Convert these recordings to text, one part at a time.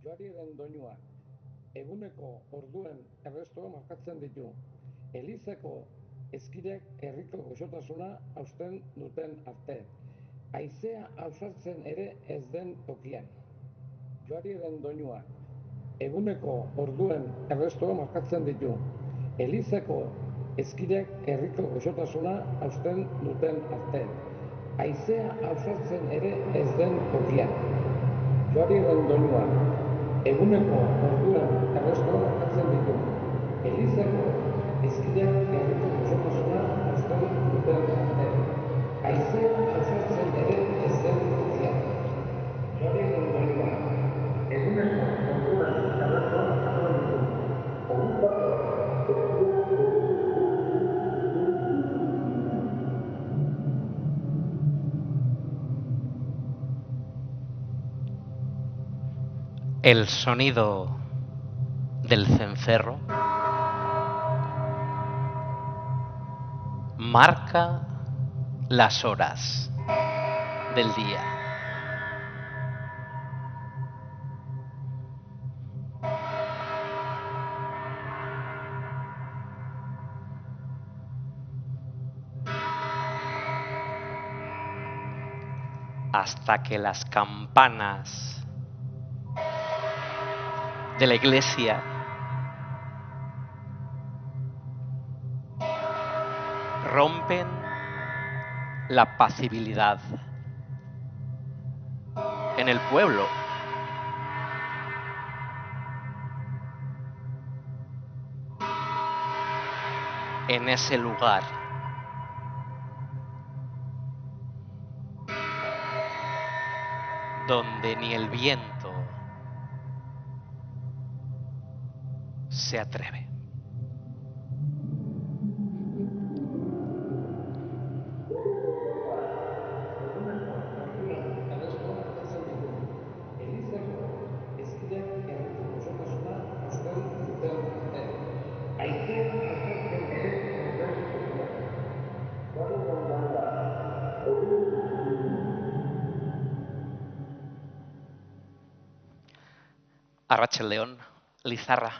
Joariren doinua, eguneko orduen errestoa markatzen ditu. Elizako ezkirek herriko goxotasuna hausten duten arte. Haizea ausartzen ere ez den tokian. Joariren doinua, eguneko orduen errestoa markatzen ditu. Elizako ezkirek herriko goxotasuna hausten duten arte. Haizea ausartzen ere ez den tokian. Joariren doinua, eguneko orduen errestoa markatzen ditu. Elizako ezkirek herriko goxotasuna hausten duten arte. Haizea ausartzen ere ez den tokian. Joariren doinua, eguneko orduen errestoa markatzen ditu. El sonido del cencerro marca las horas del día. Hasta que las campanas de la iglesia rompen la apacibilidad en el pueblo. En ese lugar donde ni el viento se atreve. Arratsaldeon, Lizarra,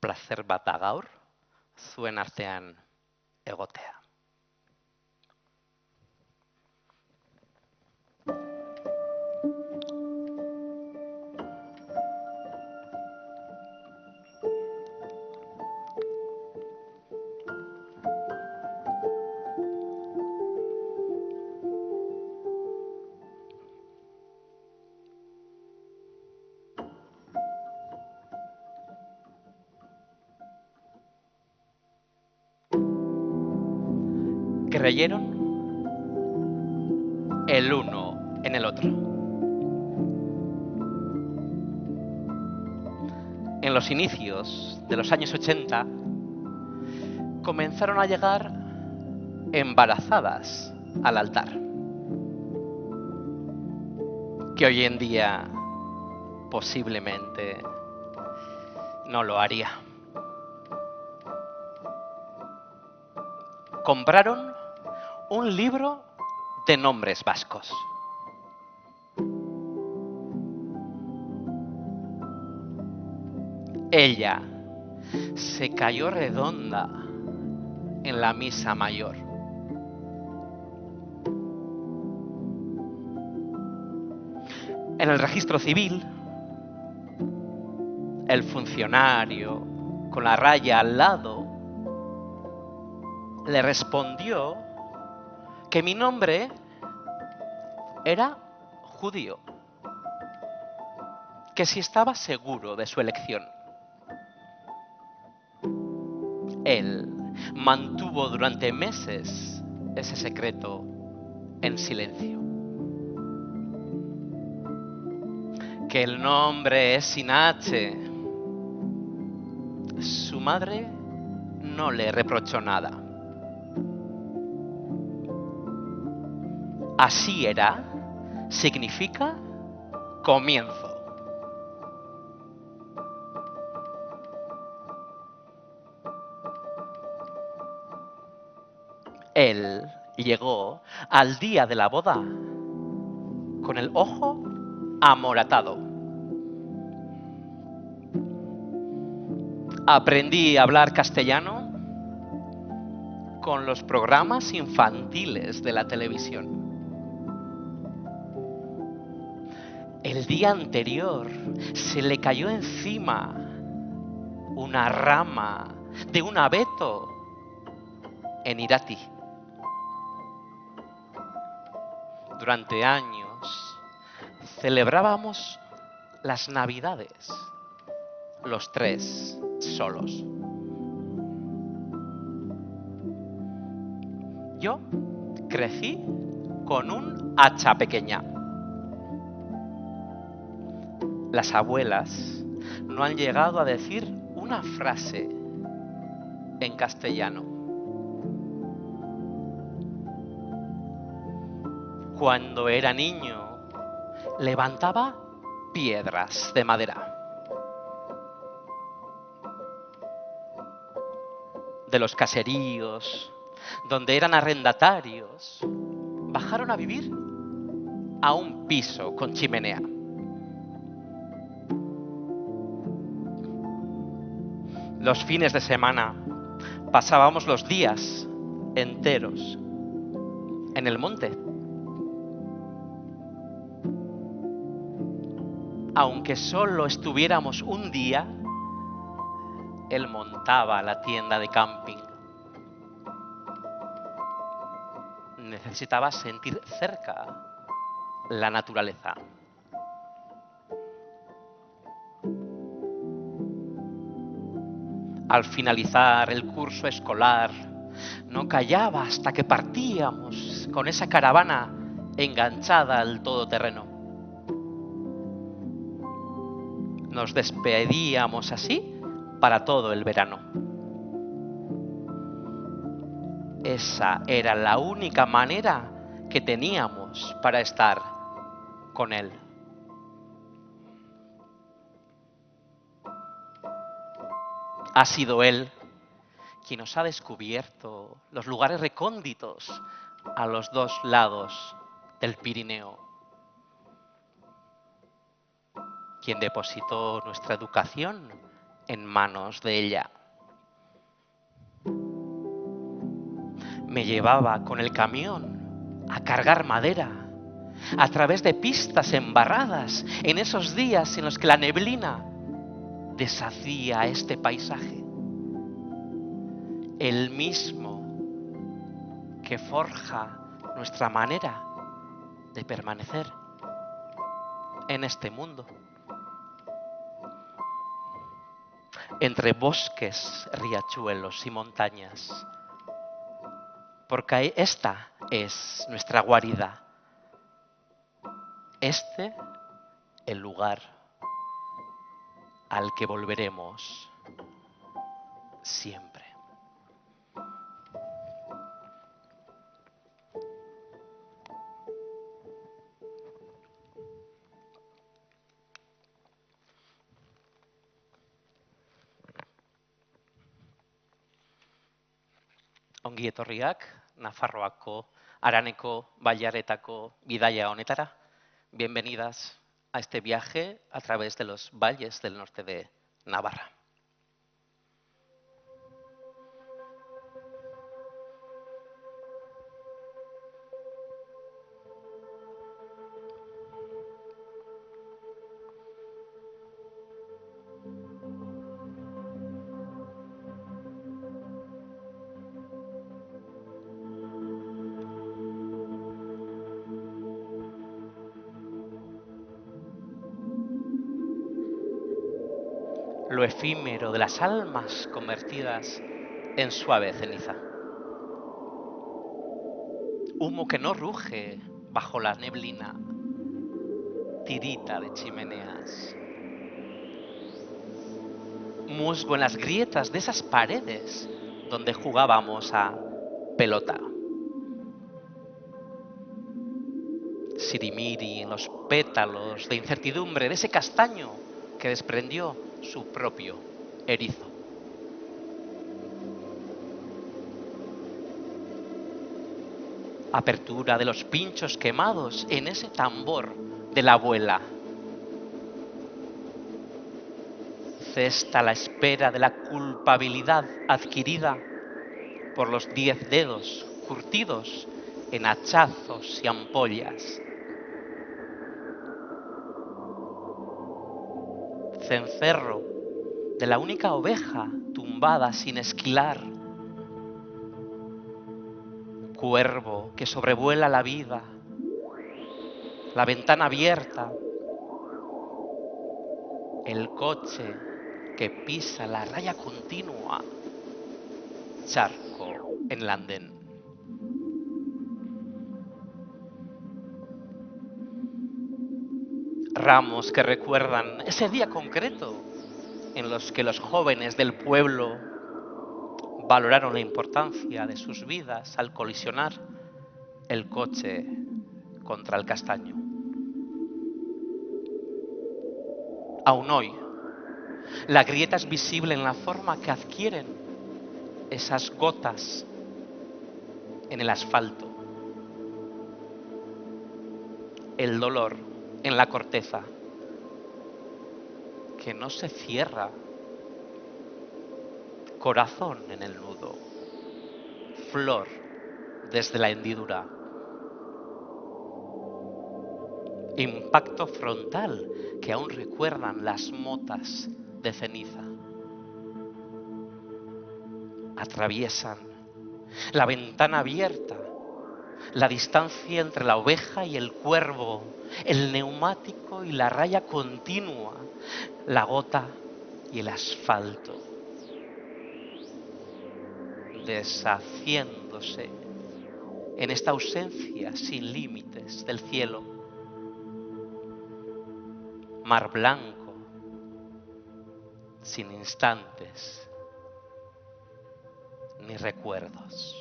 placer bat da gaur, zuen artean egotea. Creyeron el uno en el otro. En los inicios de los años 80 comenzaron a llegar embarazadas al altar, que hoy en día posiblemente no lo haría. Compraron un libro de nombres vascos. Ella se cayó redonda en la misa mayor. En el registro civil, el funcionario con la raya al lado le respondió que mi nombre era judío, que si estaba seguro de su elección. Él mantuvo durante meses ese secreto en silencio. Que el nombre es sin H. Su madre no le reprochó nada. Así era significa comienzo. Él llegó al día de la boda con el ojo amoratado. Aprendí a hablar castellano con los programas infantiles de la televisión. El día anterior se le cayó encima una rama de un abeto en Irati. Durante años celebrábamos las Navidades, los tres solos. Yo crecí con un hacha pequeña. Las abuelas no han llegado a decir una frase en castellano. Cuando era niño, levantaba piedras de madera. De los caseríos, donde eran arrendatarios, bajaron a vivir a un piso con chimenea. Los fines de semana pasábamos los días enteros en el monte. Aunque solo estuviéramos un día, él montaba la tienda de camping. Necesitaba sentir cerca la naturaleza. Al finalizar el curso escolar, no callaba hasta que partíamos con esa caravana enganchada al todoterreno. Nos despedíamos así para todo el verano. Esa era la única manera que teníamos para estar con él. Ha sido él quien nos ha descubierto los lugares recónditos a los dos lados del Pirineo. Quien depositó nuestra educación en manos de ella. Me llevaba con el camión a cargar madera a través de pistas embarradas en esos días en los que la neblina deshacía este paisaje. El mismo que forja nuestra manera de permanecer en este mundo. Entre bosques, riachuelos y montañas. Porque esta es nuestra guarida. Este, el lugar al que volveremos siempre. Ongi etorriak Nafarroako Haraneko Bailaretako bidaia honetara. Bienvenidas a este viaje a través de los valles del norte de Navarra. Lo efímero de las almas convertidas en suave ceniza. Humo que no ruge bajo la neblina, tirita de chimeneas. Musgo en las grietas de esas paredes donde jugábamos a pelota. Sirimiri en los pétalos de incertidumbre de ese castaño que desprendió su propio erizo. Apertura de los pinchos quemados en ese tambor de la abuela. cesta a la espera de la culpabilidad adquirida por los 10 dedos curtidos en hachazos y ampollas. Cencerro de la única oveja tumbada sin esquilar. Cuervo que sobrevuela la vida, la ventana abierta, el coche que pisa la raya continua, charco en el andén. Ramos que recuerdan ese día concreto en los que los jóvenes del pueblo valoraron la importancia de sus vidas al colisionar el coche contra el castaño. Aún hoy, la grieta es visible en la forma que adquieren esas gotas en el asfalto. El dolor en la corteza, que no se cierra. Corazón en el nudo. Flor desde la hendidura. Impacto frontal que aún recuerdan las motas de ceniza. Atraviesan la ventana abierta, la distancia entre la oveja y el cuervo, el neumático y la raya continua, la gota y el asfalto, deshaciéndose en esta ausencia sin límites del cielo. Mar blanco, sin instantes ni recuerdos.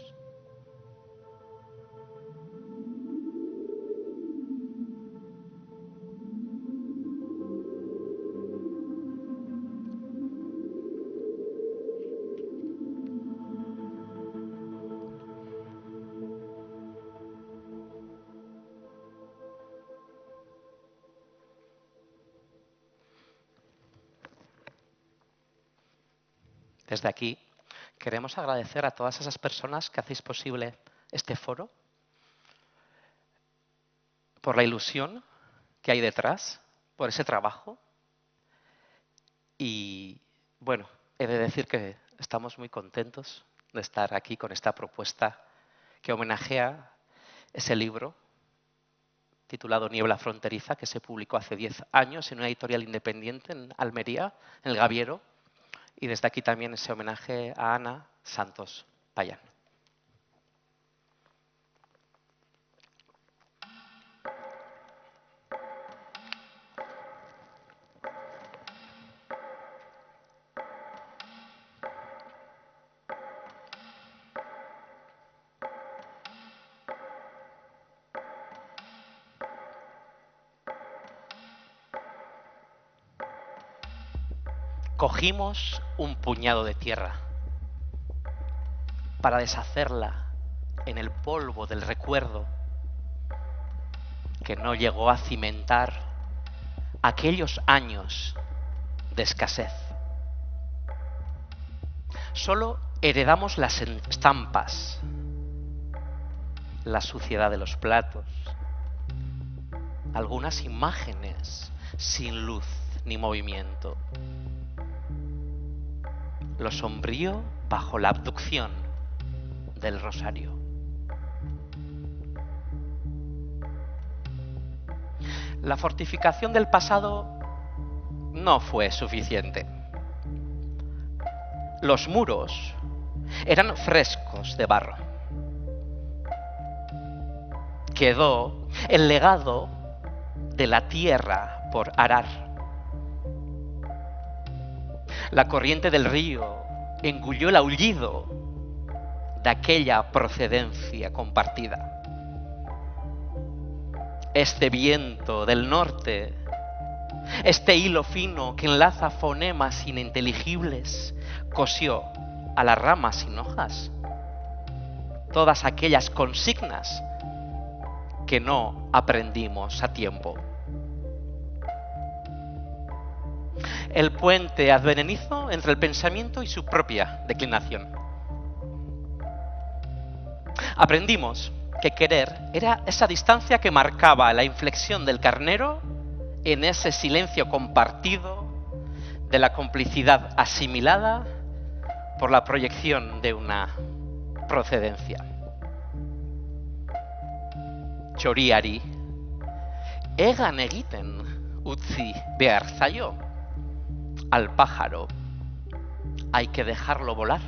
Desde aquí queremos agradecer a todas esas personas que hacéis posible este foro, por la ilusión que hay detrás, por ese trabajo. Y bueno, he de decir que estamos muy contentos de estar aquí con esta propuesta que homenajea ese libro titulado Niebla Fronteriza, que se publicó hace 10 años en una editorial independiente en Almería, en El Gaviero. Y desde aquí también ese homenaje a Ana Santos Payán. Cogimos un puñado de tierra para deshacerla en el polvo del recuerdo que no llegó a cimentar aquellos años de escasez. Solo heredamos las estampas, la suciedad de los platos, algunas imágenes sin luz ni movimiento. Lo sombrío bajo la abducción del rosario. La fortificación del pasado no fue suficiente. Los muros eran frescos de barro. Quedó el legado de la tierra por arar. La corriente del río engulló el aullido de aquella procedencia compartida. Este viento del norte, este hilo fino que enlaza fonemas ininteligibles, cosió a las ramas sin hojas todas aquellas consignas que no aprendimos a tiempo. el puente advenedizo entre el pensamiento y su propia declinación. Aprendimos que querer era esa distancia que marcaba la inflexión del carnero en ese silencio compartido de la complicidad asimilada por la proyección de una procedencia. Txoriari, egan egiten utzi behar zaio. Al pájaro hay que dejarlo volar.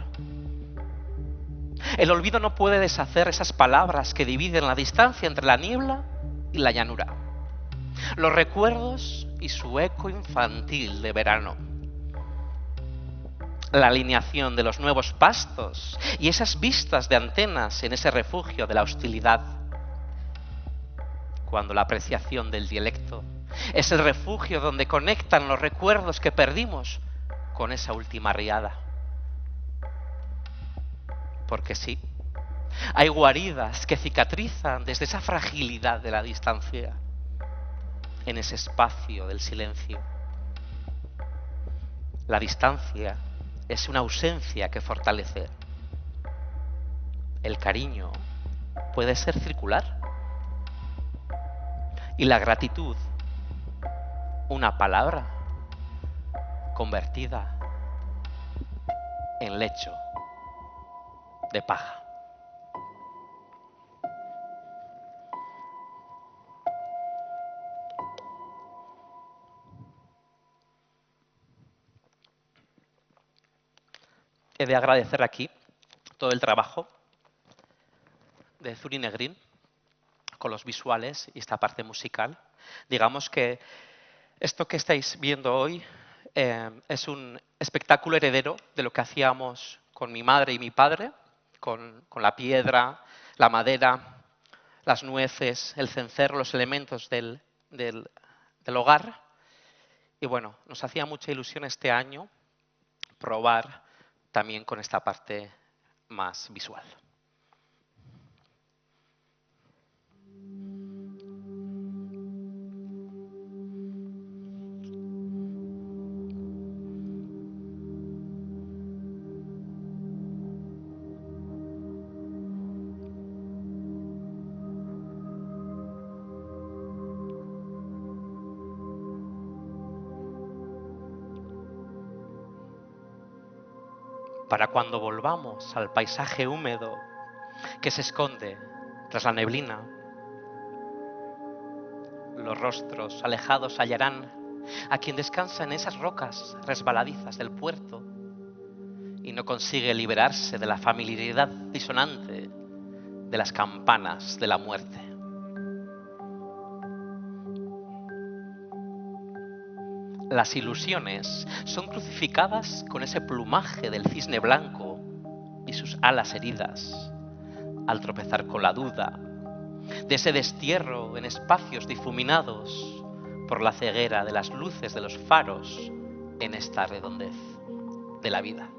El olvido no puede deshacer esas palabras que dividen la distancia entre la niebla y la llanura. Los recuerdos y su eco infantil de verano. La alineación de los nuevos pastos y esas vistas de antenas en ese refugio de la hostilidad. Cuando la apreciación del dialecto es el refugio donde conectan los recuerdos que perdimos con esa última riada. Porque sí, hay guaridas que cicatrizan desde esa fragilidad de la distancia, en ese espacio del silencio. La distancia es una ausencia que fortalece. El cariño puede ser circular. Y la gratitud, una palabra convertida en lecho de paja. He de agradecer aquí todo el trabajo de Zuri Negrín con los visuales y esta parte musical. Digamos que esto que estáis viendo hoy es un espectáculo heredero de lo que hacíamos con mi madre y mi padre, con la piedra, la madera, las nueces, el cencerro, los elementos del hogar. Y bueno, nos hacía mucha ilusión este año probar también con esta parte más visual. Para cuando volvamos al paisaje húmedo que se esconde tras la neblina, los rostros alejados hallarán a quien descansa en esas rocas resbaladizas del puerto y no consigue liberarse de la familiaridad disonante de las campanas de la muerte. Las ilusiones son crucificadas con ese plumaje del cisne blanco y sus alas heridas al tropezar con la duda de ese destierro en espacios difuminados por la ceguera de las luces de los faros en esta redondez de la vida.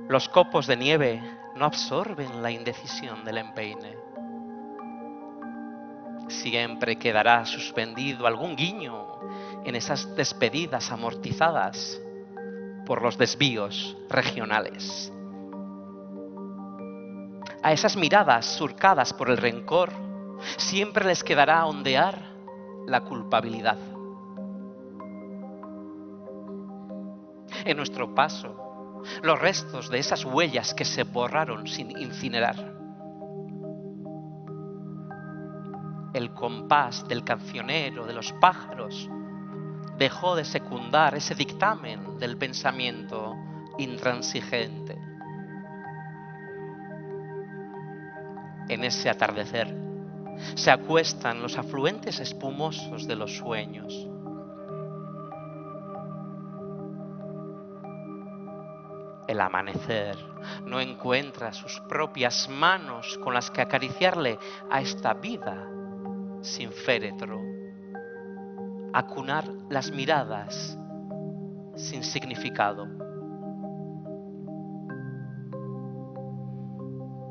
Los copos de nieve no absorben la indecisión del empeine. Siempre quedará suspendido algún guiño en esas despedidas amortizadas por los desvíos regionales. A esas miradas surcadas por el rencor siempre les quedará ondear la culpabilidad. En nuestro paso, los restos de esas huellas que se borraron sin incinerar. El compás del cancionero de los pájaros dejó de secundar ese dictamen del pensamiento intransigente. En ese atardecer se acuestan los afluentes espumosos de los sueños. El amanecer no encuentra sus propias manos con las que acariciarle a esta vida sin féretro, acunar las miradas sin significado.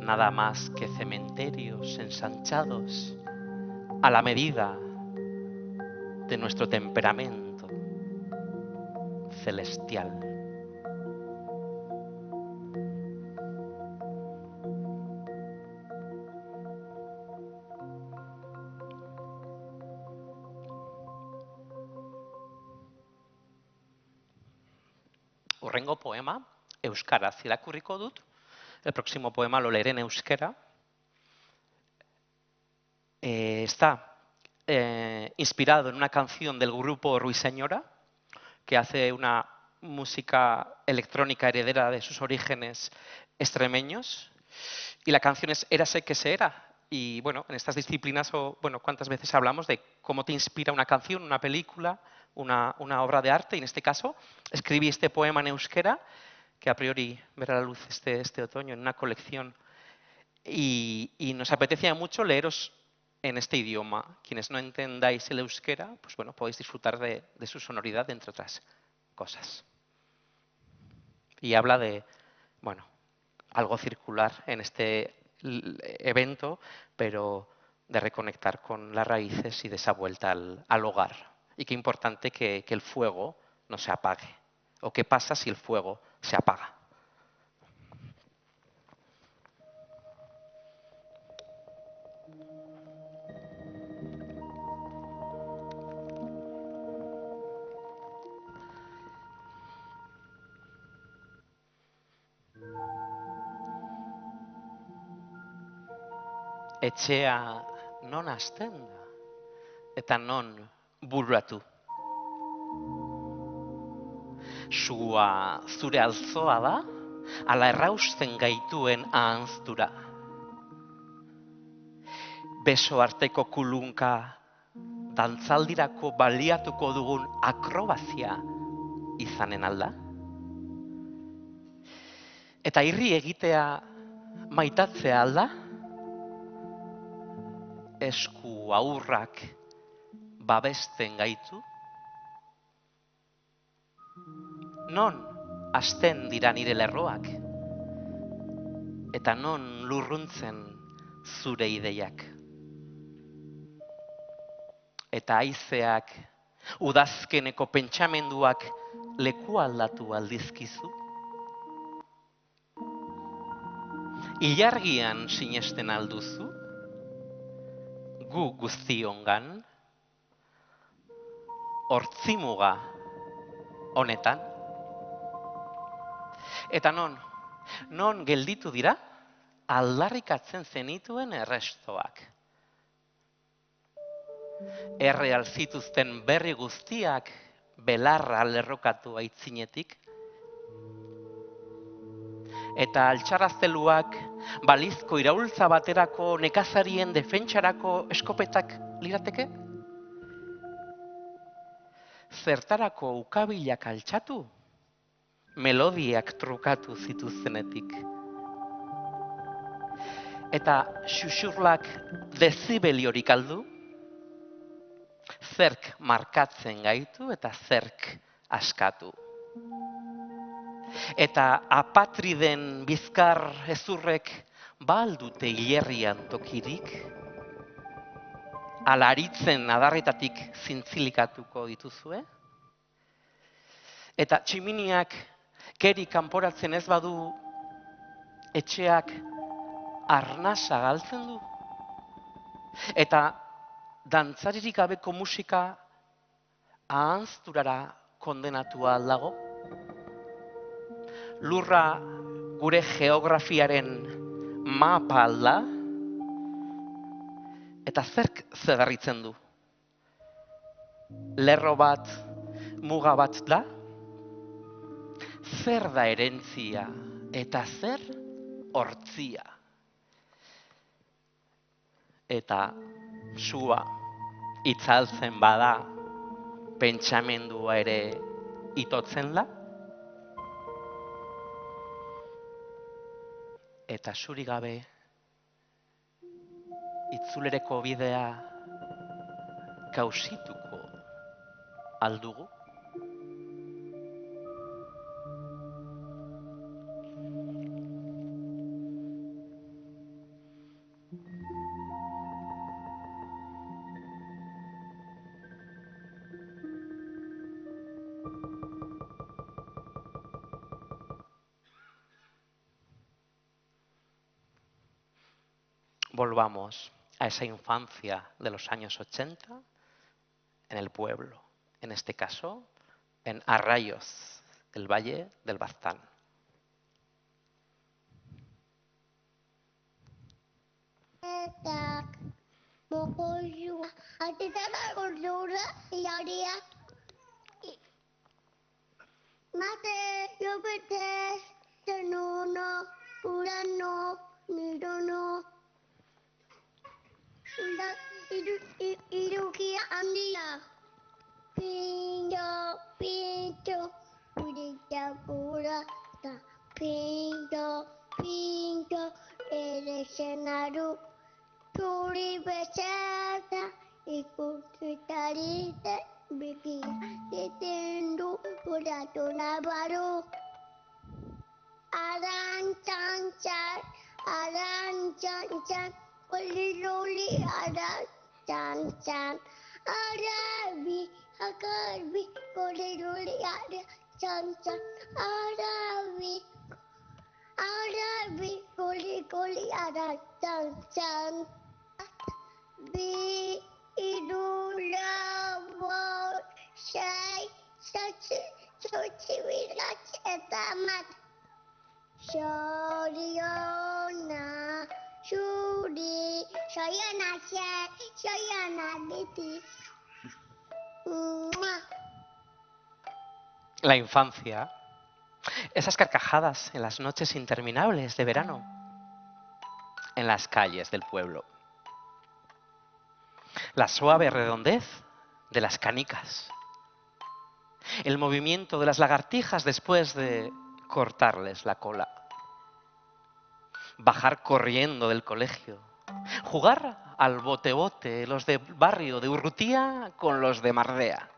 Nada más que cementerios ensanchados a la medida de nuestro temperamento celestial. Hurrengo poema euskaraz irakurriko dut. El próximo poema lo leeré en euskera. Está inspirado en una canción del grupo Ruiseñora, que hace una música electrónica heredera de sus orígenes extremeños. Y la canción es Érase que se era. Y bueno, en estas disciplinas, ¿cuántas veces hablamos de cómo te inspira una canción, una película, una obra de arte? Y en este caso, escribí este poema en euskera, que a priori verá la luz este otoño en una colección. Y nos apetecía mucho leeros en este idioma. Quienes no entendáis el euskera, pues bueno, podéis disfrutar de su sonoridad, entre otras cosas. Y habla de, bueno, algo circular en este evento, pero de reconectar con las raíces y de esa vuelta al hogar. Y qué importante que el fuego no se apague. ¿O qué pasa si el fuego se apaga? Etxea non hasten da, eta non bururatu. Sua zure alzoa da, ala errausten gaituen ahanztura. Beso arteko kulunka, dantzaldirako baliatuko dugun akrobazia izanen alda. Eta irri egitea maitatzea alda, esku aurrak babesten gaitu. Non hasten dira nire lerroak, eta non lurruntzen zure ideiak. Eta haizeak, udazkeneko pentsamenduak leku aldatu aldizkizu. Ilargian sinesten alduzu, gu guztiongan, hortzimuga honetan. Eta non gelditu dira, aldarrikatzen zenituen errestoak. Erreal zituzten berri guztiak belarra lerrokatu aitzinetik. Eta altxarrazteluak balizko iraultza baterako nekazarien defentsarako eskopetak lirateke? Zertarako ukabilak altxatu, melodiak trukatu zituztenetik. Eta xuxurlak dezibeliorik aldu, zerk markatzen gaitu eta zerk askatu. Eta apatriden bizkar ezurrek baldute hilerrian tokirik, alaritzen adarretatik zintzilikatuko dituzue. Eta tximiniak keri kanporatzen ez badu, etxeak arnasa galtzen du. Eta dantzaririk gabeko musika ahanzturara kondenatua aldago. Lurra gure geografiaren mapa alda, eta zerk zedarritzen du. Lerro bat, muga bat da, zer da herentzia eta zer hortzia. Eta sua itzaltzen bada, pentsamendua ere itotzen da. Eta zuri gabe, itzulereko bidea kausituko aldugu. volvamos a esa infancia de los años 80 en el pueblo, en este caso en Arrayos, el Valle del Baztán. Pinto, pinto, purita purata. Pinto, pinto, el escenario. Turi besada, ikutarita, biki, titendu, purato nabaru. Aran chan chan, oli loli, aran chan. Arabi, akarbi, oli loli, aran chan. Arabi, oli, aran chan. Bi idulawal suci wilat etamat Soriona Sudi Soyona Diti. La infancia, esas carcajadas en las noches interminables de verano, en las calles del pueblo. La suave redondez de las canicas. El movimiento de las lagartijas después de cortarles la cola. Bajar corriendo del colegio. Jugar al bote-bote, los del barrio de Urrutia con los de Mardea.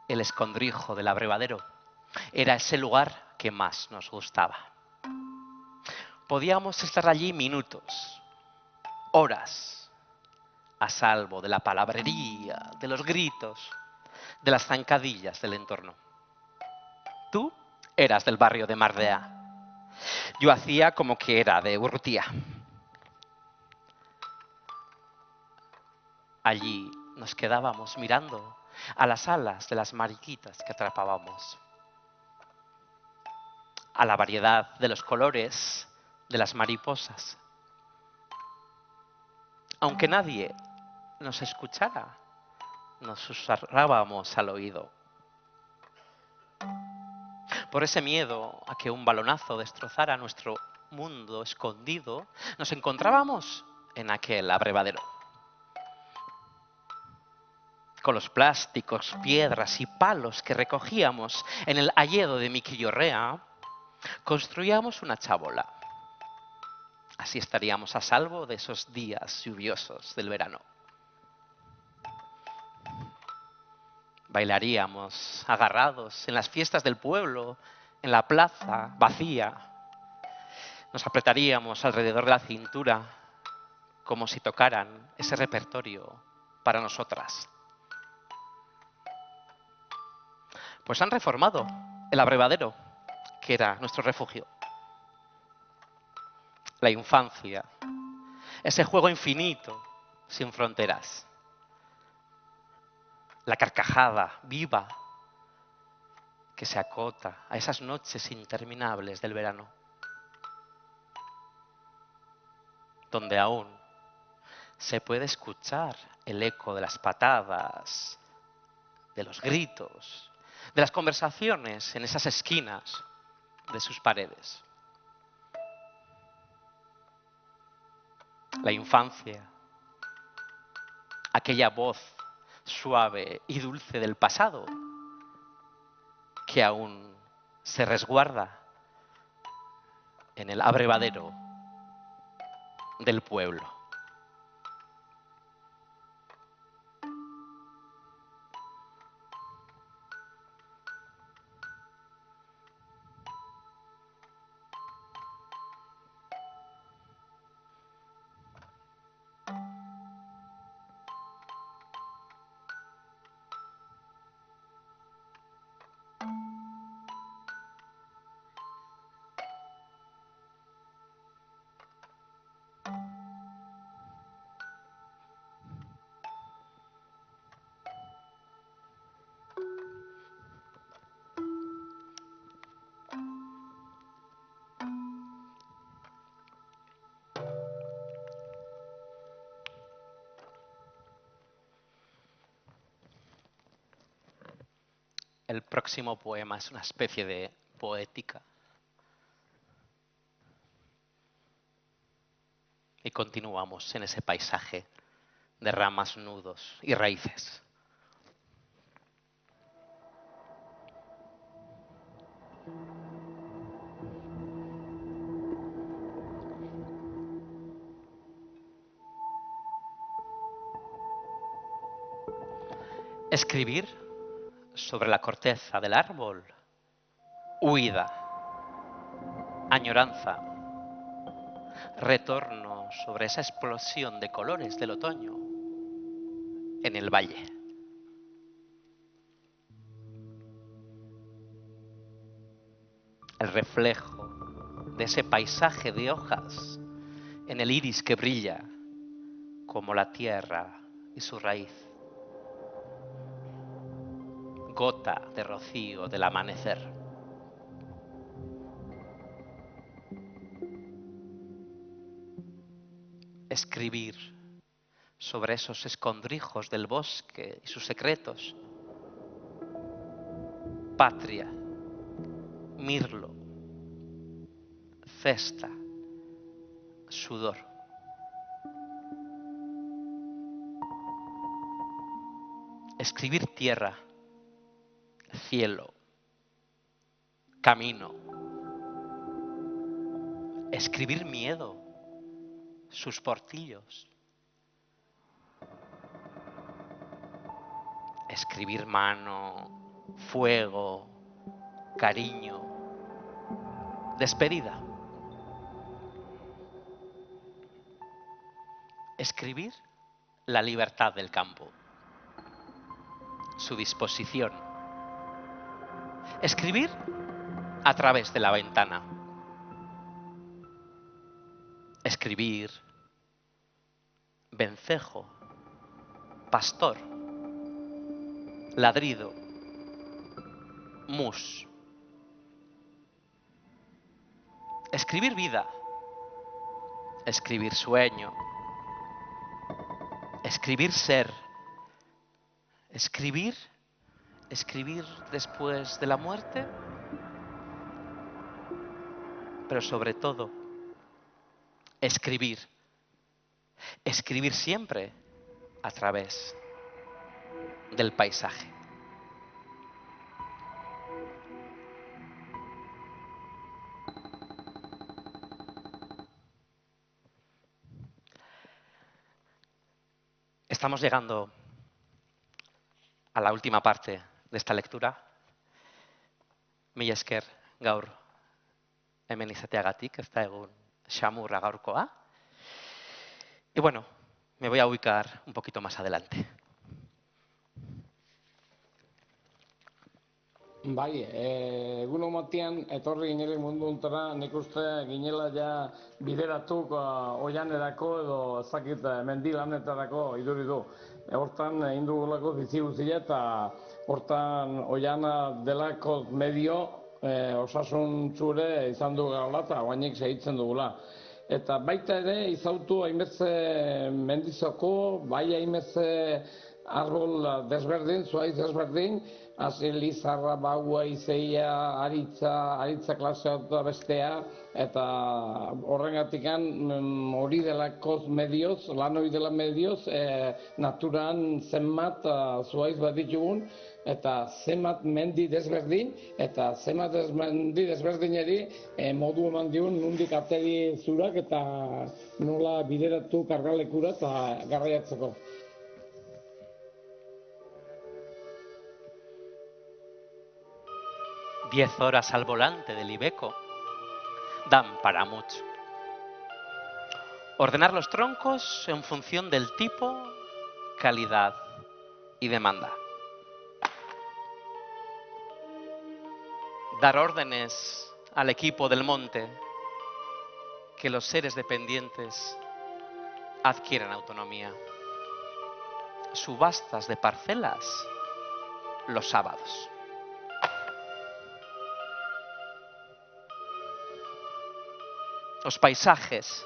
El escondrijo del abrevadero era ese lugar que más nos gustaba. Podíamos estar allí minutos, horas, a salvo de la palabrería, de los gritos, de las zancadillas del entorno. Tú eras del barrio de Mardea. Yo hacía como que era de Urrutia. Allí nos quedábamos mirando a las alas de las mariquitas que atrapábamos, a la variedad de los colores de las mariposas. Aunque nadie nos escuchara, nos susurrábamos al oído. Por ese miedo a que un balonazo destrozara nuestro mundo escondido, nos encontrábamos en aquel abrevadero. Con los plásticos, piedras y palos que recogíamos en el hayedo de Miquillorrea, construíamos una chabola. Así estaríamos a salvo de esos días lluviosos del verano. Bailaríamos agarrados en las fiestas del pueblo, en la plaza vacía. Nos apretaríamos alrededor de la cintura como si tocaran ese repertorio para nosotras. Pues han reformado el abrevadero, que era nuestro refugio. La infancia, ese juego infinito, sin fronteras. La carcajada viva que se acota a esas noches interminables del verano, donde aún se puede escuchar el eco de las patadas, de los gritos, de las conversaciones en esas esquinas de sus paredes. La infancia, aquella voz suave y dulce del pasado que aún se resguarda en el abrevadero del pueblo. El próximo poema es una especie de poética. Y continuamos en ese paisaje de ramas, nudos y raíces. Escribir sobre la corteza del árbol, huida, añoranza, retorno sobre esa explosión de colores del otoño en el valle. El reflejo de ese paisaje de hojas en el iris que brilla como la tierra y su raíz. Gota de rocío del amanecer. Escribir sobre esos escondrijos del bosque y sus secretos. Patria, mirlo, cesta, sudor. Escribir tierra, cielo, camino. Escribir miedo, sus portillos. Escribir mano, fuego, cariño, despedida. Escribir la libertad del campo, su disposición. Escribir a través de la ventana. Escribir vencejo, pastor, ladrido, mus. Escribir vida, escribir sueño, escribir ser, escribir después de la muerte, pero sobre todo, escribir siempre a través del paisaje. Estamos llegando a la última parte de esta lectura. Mila esker gaur hemen izateagatik, ez da egun xamurra gaurkoa. Y bueno, me voy a ubicar un poquito más adelante. Bai, eguno batean etorri ginele mundu hontara, nik uste ginela ja bideratuk oianerako edo ezakit mendilanetarako iduri du. Hortan egin dugulako bizi guztia eta hortan oiana delako medio osasun txure izan du gaula eta guainik segitzen dugula. Eta baita ere izautu hainbeste mendizoko, bai hainbeste arbol desberdin, zuaiz desberdin, hasi lizarra, baua, izeia, aritza klasea eta bestea, eta horregatikan hori delako medioz, lan hori dela medioz, naturan zenbat zuaiz bat ditugun, eta zenbat mendi desberdin, eta zenbat mendi desberdineri modu eman diun nundik ateri zurak eta nola bideratu kargalekura eta garraiatzeko. 10 horas al volante del Iveco dan para mucho. Ordenar los troncos en función del tipo, calidad y demanda. Dar órdenes al equipo del monte, que los seres dependientes adquieran autonomía. Subastas de parcelas los sábados. Los paisajes,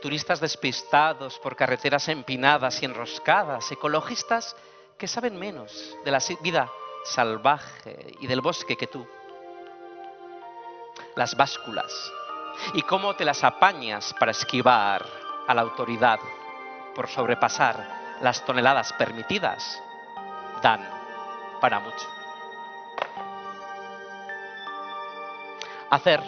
turistas despistados por carreteras empinadas y enroscadas, ecologistas que saben menos de la vida salvaje y del bosque que tú. Las básculas y cómo te las apañas para esquivar a la autoridad por sobrepasar las toneladas permitidas, dan para mucho. Hacer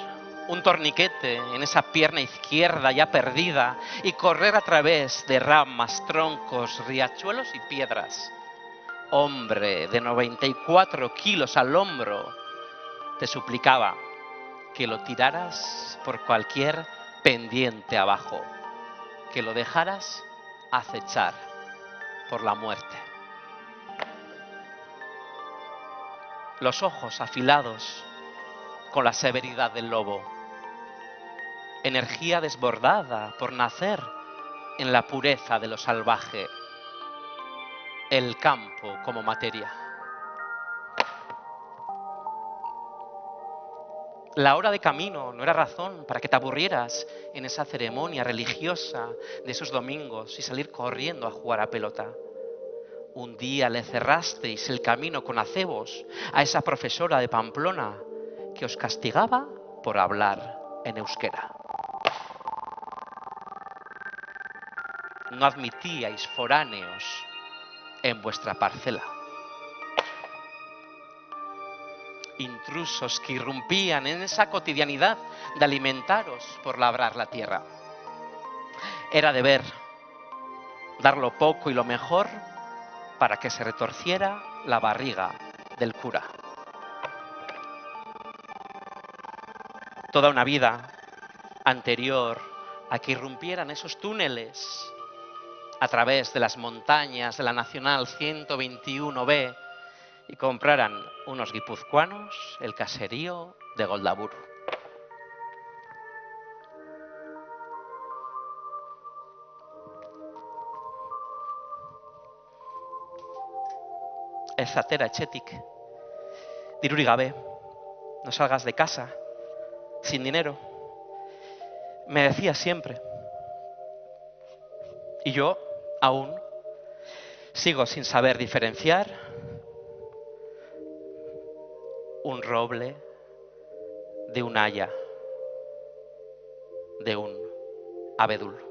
un torniquete en esa pierna izquierda ya perdida y correr a través de ramas, troncos, riachuelos y piedras. Hombre de 94 kilos al hombro, te suplicaba que lo tiraras por cualquier pendiente abajo, que lo dejaras acechar por la muerte. Los ojos afilados con la severidad del lobo. Energía desbordada por nacer en la pureza de lo salvaje. El campo como materia. La hora de camino no era razón para que te aburrieras en esa ceremonia religiosa de esos domingos y salir corriendo a jugar a pelota. Un día le cerrasteis el camino con acebos a esa profesora de Pamplona que os castigaba por hablar en euskera. No admitíais foráneos en vuestra parcela. Intrusos que irrumpían en esa cotidianidad de alimentaros por labrar la tierra. Era deber dar lo poco y lo mejor para que se retorciera la barriga del cura. Toda una vida anterior a que irrumpieran esos túneles a través de las montañas de la Nacional 121B y compraran unos guipuzcoanos el caserío de Goldaburu. Ezatera etxetik, dirurik gabe, no salgas de casa, sin dinero, me decía siempre. Y yo aún sigo sin saber diferenciar un roble de un haya, de un abedul.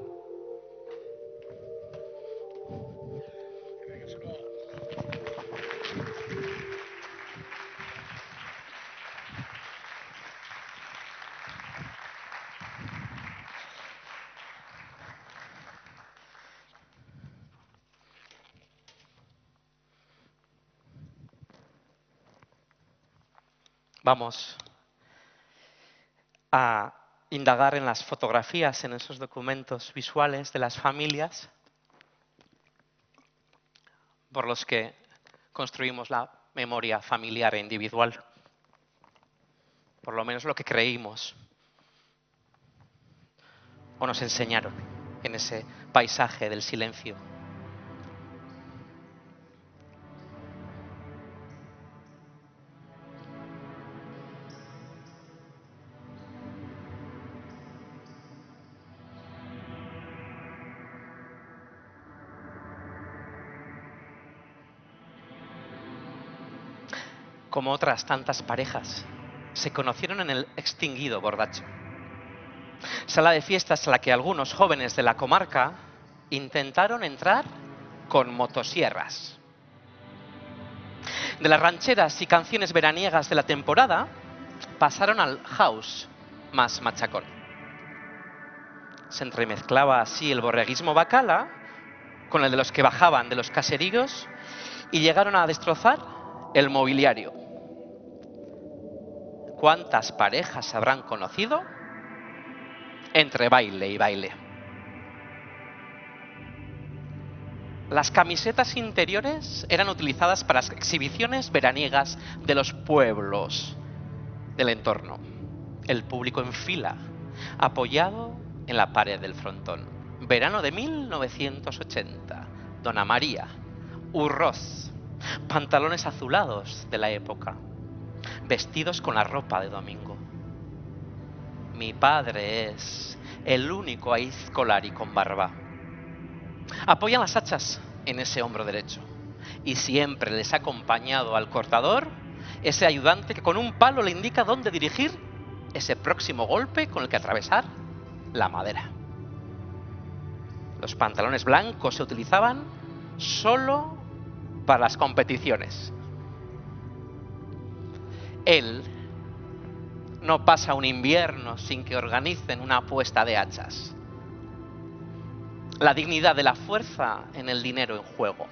Vamos a indagar en las fotografías, en esos documentos visuales de las familias por los que construimos la memoria familiar e individual. Por lo menos lo que creímos o nos enseñaron en ese paisaje del silencio. Como otras tantas parejas, se conocieron en el extinguido Bordacho. Sala de fiestas a la que algunos jóvenes de la comarca intentaron entrar con motosierras. De las rancheras y canciones veraniegas de la temporada, pasaron al house más machacón. Se entremezclaba así el borreguismo bacala con el de los que bajaban de los caseríos y llegaron a destrozar el mobiliario. ¿Cuántas parejas habrán conocido entre baile y baile? Las camisetas interiores eran utilizadas para las exhibiciones veraniegas de los pueblos del entorno. El público en fila, apoyado en la pared del frontón. Verano de 1980. Dona María, Urroz, pantalones azulados de la época, vestidos con la ropa de domingo. Mi padre es el único aizkolari con barba. Apoyan las hachas en ese hombro derecho. Y siempre les ha acompañado al cortador ese ayudante que con un palo le indica dónde dirigir ese próximo golpe con el que atravesar la madera. Los pantalones blancos se utilizaban solo para las competiciones. Él no pasa un invierno sin que organicen una apuesta de hachas. La dignidad de la fuerza en el dinero en juego.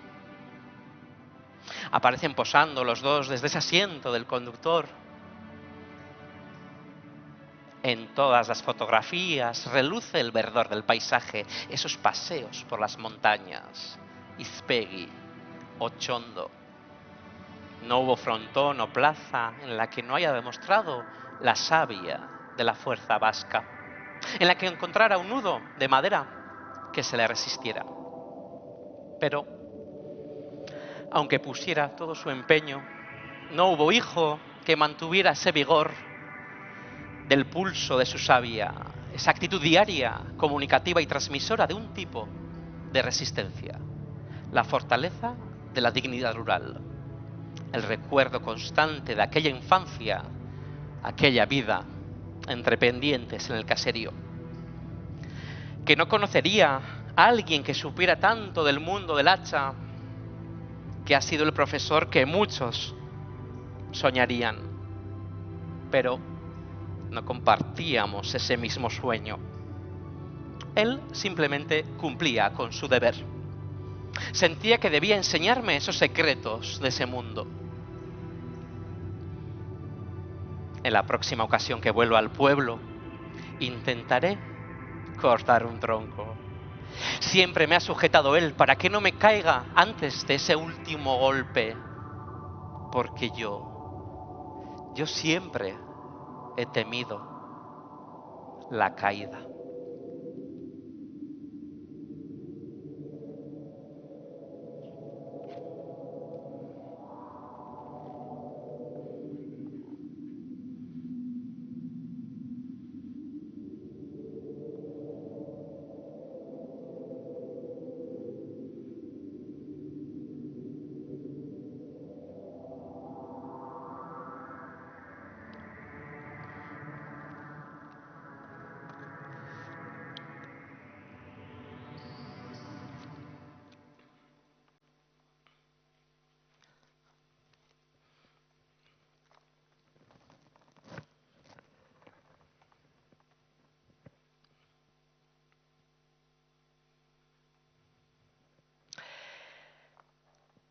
Aparecen posando los dos desde ese asiento del conductor. En todas las fotografías reluce el verdor del paisaje, esos paseos por las montañas, Izpegi, Ochondo. No hubo frontón o plaza en la que no haya demostrado la savia de la fuerza vasca, en la que encontrara un nudo de madera que se le resistiera. Pero, aunque pusiera todo su empeño, no hubo hijo que mantuviera ese vigor del pulso de su savia, esa actitud diaria, comunicativa y transmisora de un tipo de resistencia, la fortaleza de la dignidad rural, el recuerdo constante de aquella infancia, aquella vida entre pendientes en el caserío. Que no conocería a alguien que supiera tanto del mundo del hacha, que ha sido el profesor que muchos soñarían, pero no compartíamos ese mismo sueño. Él simplemente cumplía con su deber. Sentía que debía enseñarme esos secretos de ese mundo. En la próxima ocasión que vuelva al pueblo, intentaré cortar un tronco. Siempre me ha sujetado él para que no me caiga antes de ese último golpe. Porque yo siempre he temido la caída.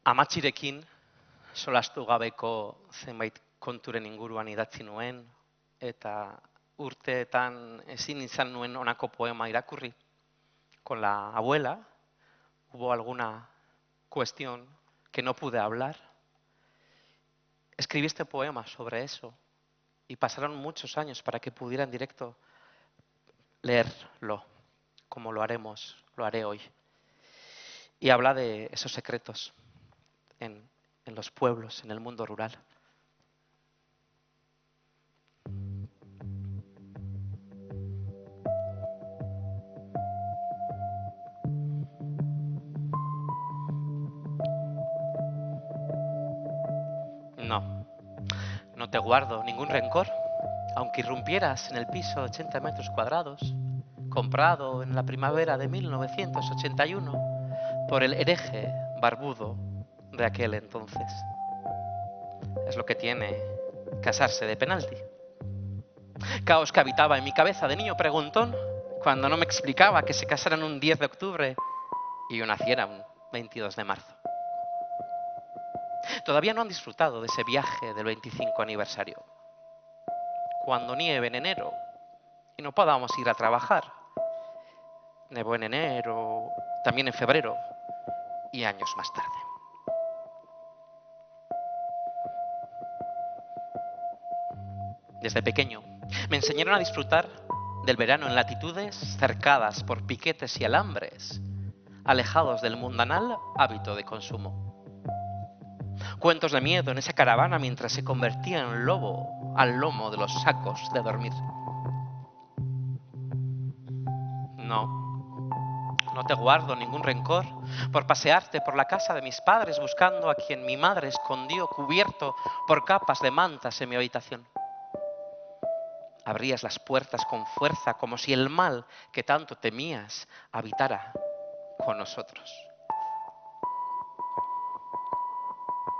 Amatxirekin solastu gabeko zenbait konturen inguruan idatzi nuen, eta urteetan ezin izan nuen honako poema irakurri. Con la abuela hubo alguna cuestión que no pude hablar. Escribí este poema sobre eso y pasaron muchos años para que pudiera en directo leerlo, como lo haré hoy. Y habla de esos secretos en los pueblos, en el mundo rural. No te guardo ningún rencor, aunque irrumpieras en el piso de 80 metros cuadrados, comprado en la primavera de 1981 por el hereje barbudo de aquel entonces. Es lo que tiene casarse de penalti. Caos que habitaba en mi cabeza de niño preguntón cuando no me explicaba que se casaran un 10 de octubre y yo naciera un 22 de marzo. Todavía no han disfrutado de ese viaje del 25 aniversario. Cuando nieve en enero y no podamos ir a trabajar. Nevó en enero, también en febrero y años más tarde. Desde pequeño me enseñaron a disfrutar del verano en latitudes cercadas por piquetes y alambres, alejados del mundanal hábito de consumo. Cuentos de miedo en esa caravana mientras se convertía en lobo al lomo de los sacos de dormir. No, no te guardo ningún rencor por pasearte por la casa de mis padres buscando a quien mi madre escondió cubierto por capas de mantas en mi habitación. Abrías las puertas con fuerza como si el mal que tanto temías habitara con nosotros.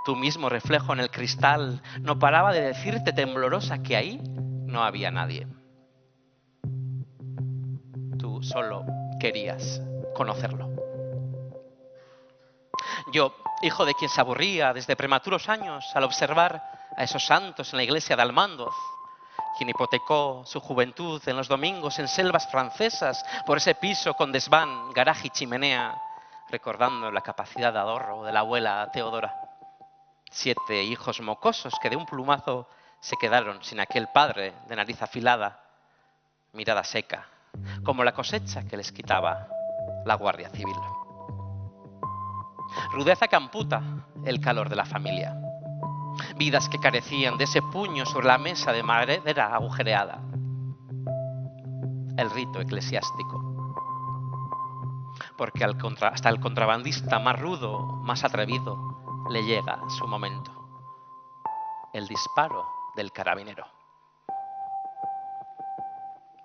Tu mismo reflejo en el cristal no paraba de decirte temblorosa que ahí no había nadie. Tú solo querías conocerlo. Yo, hijo de quien se aburría desde prematuros años al observar a esos santos en la iglesia de Almandoz, quien hipotecó su juventud en los domingos en selvas francesas por ese piso con desván, garaje y chimenea, recordando la capacidad de ahorro de la abuela Teodora. 7 hijos mocosos que de un plumazo se quedaron sin aquel padre de nariz afilada, mirada seca, como la cosecha que les quitaba la Guardia Civil. Rudeza que amputa el calor de la familia. Vidas que carecían de ese puño sobre la mesa de madera agujereada. El rito eclesiástico. Porque hasta el contrabandista más rudo, más atrevido, le llega su momento. El disparo del carabinero.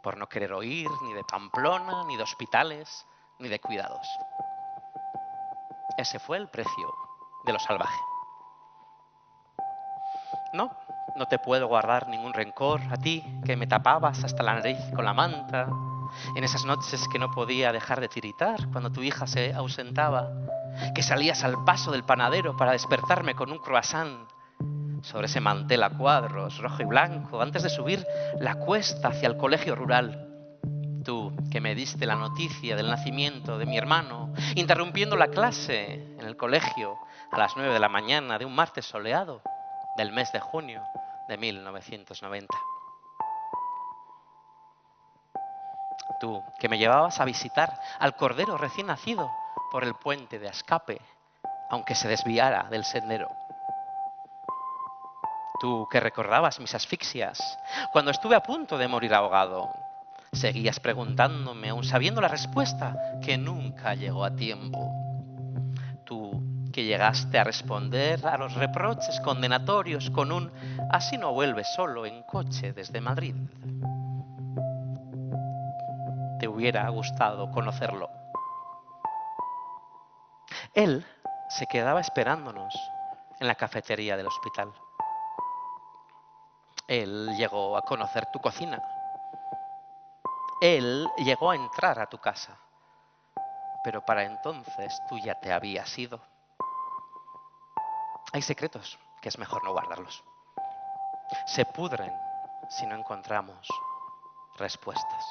Por no querer oír ni de Pamplona, ni de hospitales, ni de cuidados. Ese fue el precio de lo salvaje. No, no te puedo guardar ningún rencor a ti, que me tapabas hasta la nariz con la manta, en esas noches que no podía dejar de tiritar cuando tu hija se ausentaba, que salías al paso del panadero para despertarme con un croissant sobre ese mantel a cuadros, rojo y blanco, antes de subir la cuesta hacia el colegio rural. Tú, que me diste la noticia del nacimiento de mi hermano, interrumpiendo la clase en el colegio a las 9 de la mañana de un martes soleado del mes de junio de 1990. Tú, que me llevabas a visitar al cordero recién nacido por el puente de Ascape, aunque se desviara del sendero. Tú, que recordabas mis asfixias cuando estuve a punto de morir ahogado. Seguías preguntándome, aún sabiendo la respuesta, que nunca llegó a tiempo. Tú, que llegaste a responder a los reproches condenatorios con un «así no vuelves solo en coche desde Madrid». Te hubiera gustado conocerlo. Él se quedaba esperándonos en la cafetería del hospital. Él llegó a conocer tu cocina. Él llegó a entrar a tu casa. Pero para entonces tú ya te habías ido. Hay secretos que es mejor no guardarlos. Se pudren si no encontramos respuestas.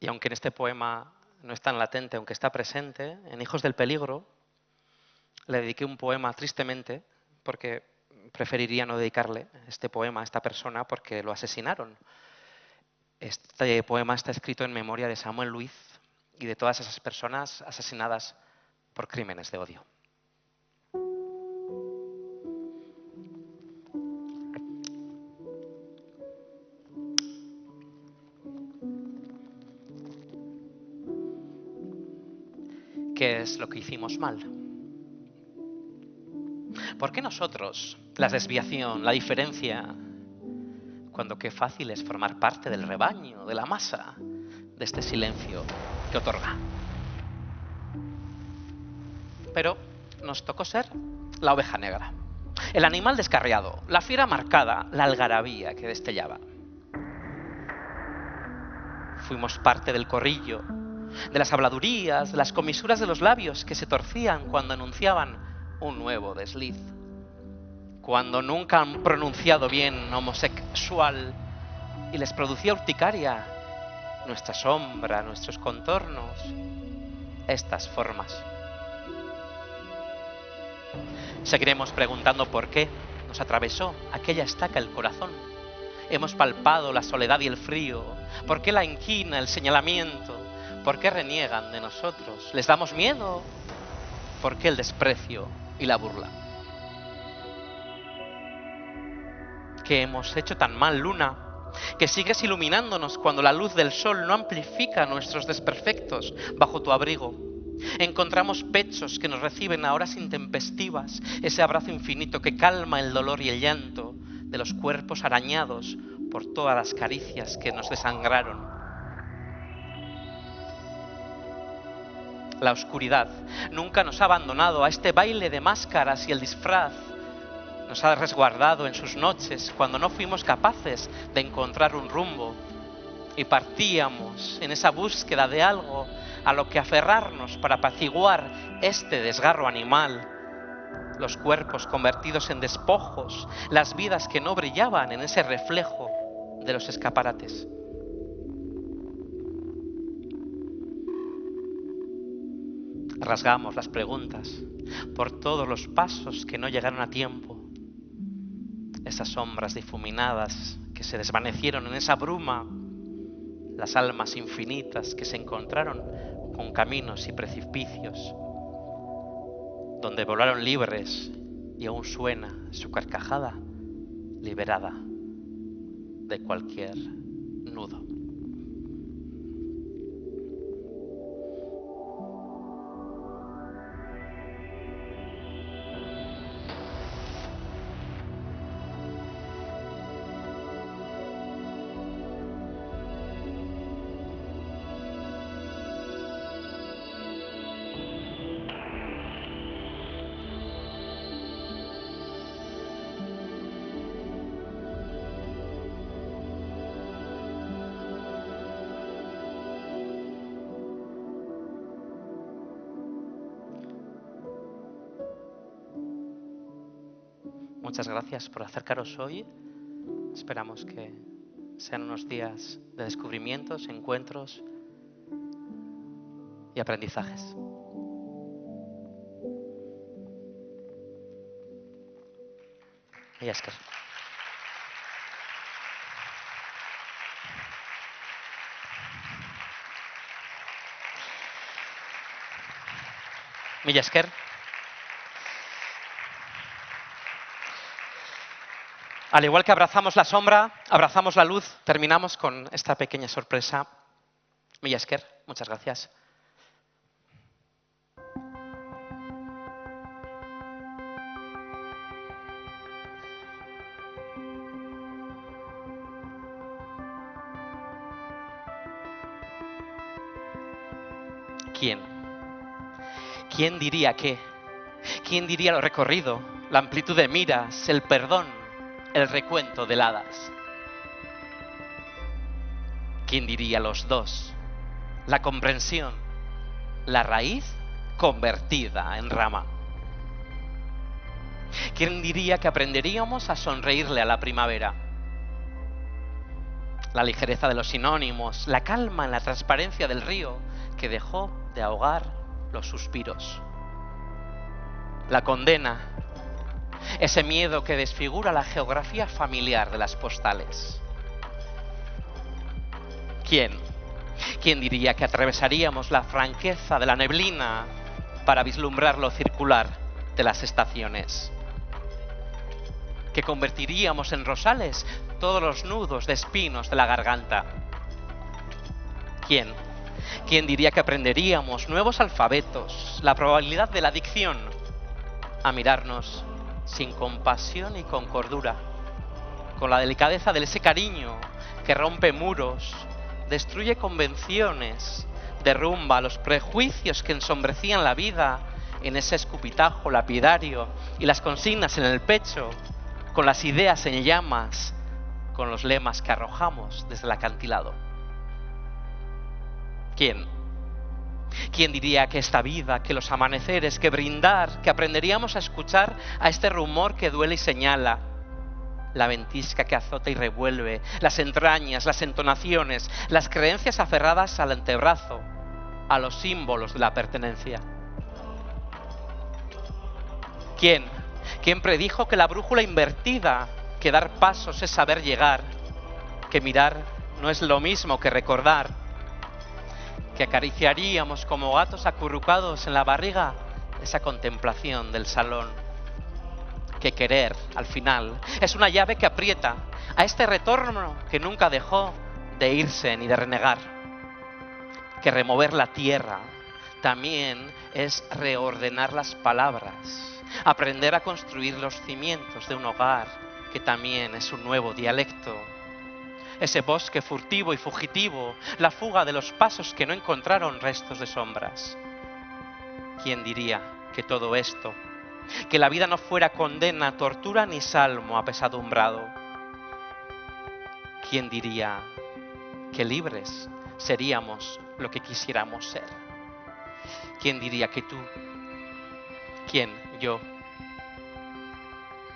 Y aunque en este poema no es tan latente, aunque está presente, en Hijos del Peligro le dediqué un poema tristemente, porque preferiría no dedicarle este poema a esta persona porque lo asesinaron. Este poema está escrito en memoria de Samuel Luiz y de todas esas personas asesinadas por crímenes de odio. ¿Qué es lo que hicimos mal? ¿Por qué nosotros, la desviación, la diferencia, cuando qué fácil es formar parte del rebaño, de la masa, de este silencio que otorga? Pero nos tocó ser la oveja negra, el animal descarriado, la fiera marcada, la algarabía que destellaba. Fuimos parte del corrillo, de las habladurías, de las comisuras de los labios que se torcían cuando anunciaban un nuevo desliz. Cuando nunca han pronunciado bien homosexual y les producía urticaria nuestra sombra, nuestros contornos, estas formas. Seguiremos preguntando por qué nos atravesó aquella estaca el corazón. Hemos palpado la soledad y el frío. ¿Por qué la inquina, el señalamiento? ¿Por qué reniegan de nosotros? ¿Les damos miedo? ¿Por qué el desprecio y la burla? ¿Qué hemos hecho tan mal, luna, que sigues iluminándonos cuando la luz del sol no amplifica nuestros desperfectos bajo tu abrigo? Encontramos pechos que nos reciben a horas intempestivas, ese abrazo infinito que calma el dolor y el llanto de los cuerpos arañados por todas las caricias que nos desangraron. La oscuridad nunca nos ha abandonado a este baile de máscaras y el disfraz nos ha resguardado en sus noches cuando no fuimos capaces de encontrar un rumbo y partíamos en esa búsqueda de algo a lo que aferrarnos para apaciguar este desgarro animal. Los cuerpos convertidos en despojos, las vidas que no brillaban en ese reflejo de los escaparates. Rasgamos las preguntas por todos los pasos que no llegaron a tiempo. Esas sombras difuminadas que se desvanecieron en esa bruma, las almas infinitas que se encontraron con caminos y precipicios, donde volaron libres y aún suena su carcajada liberada de cualquier nudo. Muchas gracias por acercaros hoy. Esperamos que sean unos días de descubrimientos, encuentros y aprendizajes. Millasker. Millasker. Al igual que abrazamos la sombra, abrazamos la luz, terminamos con esta pequeña sorpresa. Millasker, muchas gracias. ¿Quién? ¿Quién diría qué? ¿Quién diría lo recorrido, la amplitud de miras, el perdón? El recuento de heladas. ¿Quién diría los dos? La comprensión, la raíz convertida en rama. ¿Quién diría que aprenderíamos a sonreírle a la primavera? La ligereza de los sinónimos, la calma en la transparencia del río que dejó de ahogar los suspiros. La condena, ese miedo que desfigura la geografía familiar de las postales. ¿Quién? ¿Quién diría que atravesaríamos la franqueza de la neblina para vislumbrar lo circular de las estaciones? ¿Que convertiríamos en rosales todos los nudos de espinos de la garganta? ¿Quién? ¿Quién diría que aprenderíamos nuevos alfabetos, la probabilidad de la dicción, a mirarnos sin compasión y con cordura, con la delicadeza de ese cariño que rompe muros, destruye convenciones, derrumba los prejuicios que ensombrecían la vida en ese escupitajo lapidario y las consignas en el pecho, con las ideas en llamas, con los lemas que arrojamos desde el acantilado? ¿Quién? ¿Quién diría que esta vida, que los amaneceres, que brindar, que aprenderíamos a escuchar a este rumor que duele y señala, la ventisca que azota y revuelve, las entrañas, las entonaciones, las creencias aferradas al antebrazo, a los símbolos de la pertenencia? ¿Quién? ¿Quién predijo que la brújula invertida, que dar pasos es saber llegar, que mirar no es lo mismo que recordar, que acariciaríamos como gatos acurrucados en la barriga esa contemplación del salón, que querer, al final, es una llave que aprieta a este retorno que nunca dejó de irse ni de renegar, que remover la tierra también es reordenar las palabras, aprender a construir los cimientos de un hogar que también es un nuevo dialecto. Ese bosque furtivo y fugitivo, la fuga de los pasos que no encontraron restos de sombras. ¿Quién diría que todo esto, que la vida no fuera condena, tortura ni salmo apesadumbrado? ¿Quién diría que libres seríamos lo que quisiéramos ser? ¿Quién diría que tú, quién, yo,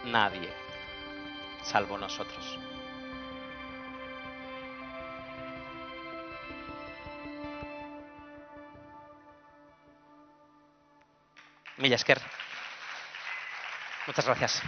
nadie, salvo nosotros? Mila esker. Muchas gracias.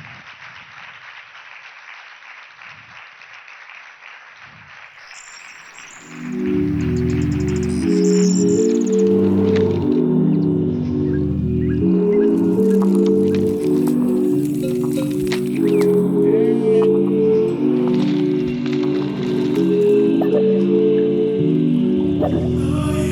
Ay,